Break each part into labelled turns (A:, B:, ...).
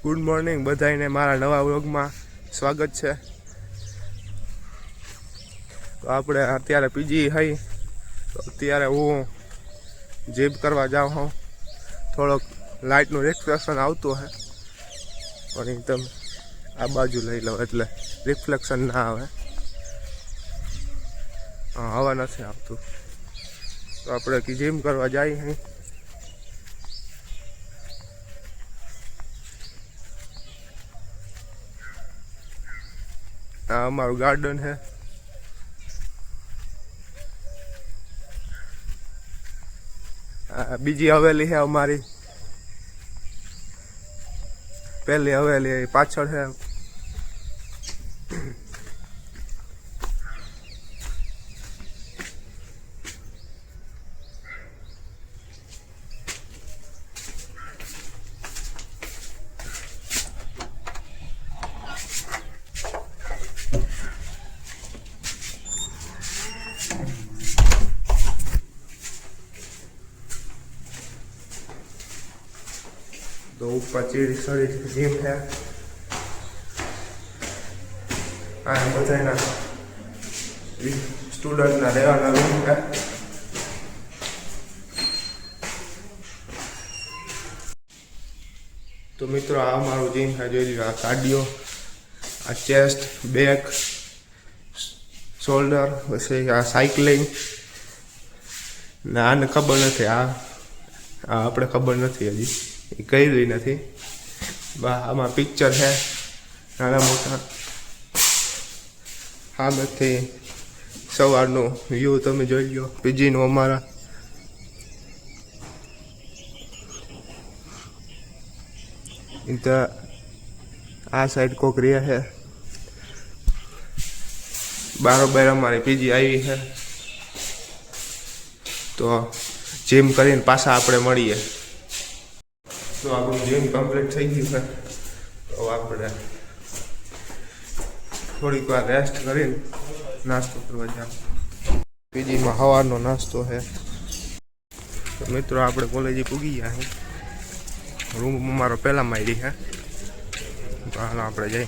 A: Good morning બધાને મારા નવા વ્લોગમાં સ્વાગત છે। તો આપણે અત્યારે પીજી હઈ તો અત્યારે હું જીમ કરવા જાઉં હું। થોડોક લાઇટનું રિફ્લેક્શન આવતું હે પણ તમે આ બાજુ લઈ લો એટલે રિફ્લેક્શન ના આવે। હા, હવા નથી આવતું તો આપણે જીમ કરવા જઈએ હઈ। આ અમારું ગાર્ડન है। બીજી હવેલી है અમારી, पहली हवेली पाछड़ है। तो ऊपर चीड़ी जिम है। બધા સ્ટુડન્ટના રહેવાના રૂમ है। तो मित्रों आ हमारो जिम है। जो आ कार्डियो, आ चेस्ट, बैक, शोल्डर, પછી આ સાયકલિંગ ને આને ખબર નથી, આ આપણે ખબર નથી હજી, એ કરી નથી। આમાં પિક્ચર છે નાના મોટા। સામેથી સવારનો વ્યૂ તમે જોઈ લો પીજીનો અમારા। આ સાઈડ કોક રહ્યા છે, બારોબાર અમારી પીજી આવી છે। તો જીમ કરીને પાછા આપણે મળીએ। તો આપણું જીમ કમ્પ્લીટ થઈ ગયું છે। તો આપણે થોડીક વાર રેસ્ટ કરીને નાસ્તો કરવા જાવ। પીજીમાં સવારનો નાસ્તો છે। તો મિત્રો આપણે કોલેજે પૂગી ગયા છે। રૂમ અમારો પહેલા મારી છે, તો હાલો આપણે જઈએ।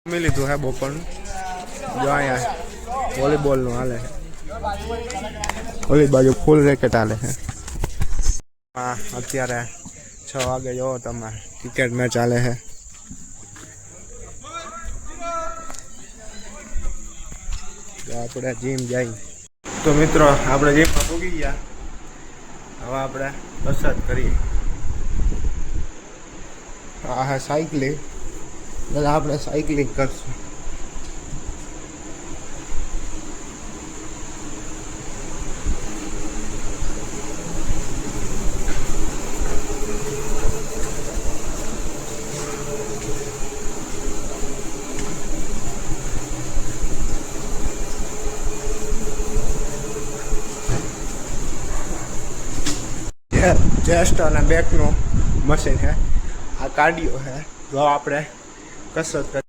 A: જમી લીધું હે બપોરનું। જો અહીંયા વોલીબોલનું હાલે છે, ઓલી બાજુ ફૂલ રેકેટ હાલે છે। હા, અત્યારે 6 વાગે જોવો તમે ક્રિકેટ મેચ ચાલે છે। તો આપણે જીમ જઈએ। તો મિત્રો આપણે જીમમાં પૂગી ગયા, હવે આપણે કસરત કરીએ। આ હે સાયકલિંગ, એટલે આપણે સાયકલિંગ કરશું। चेस्ट और बैक नो मशीन है। आ कार्डियो है, जो आप कसरत कर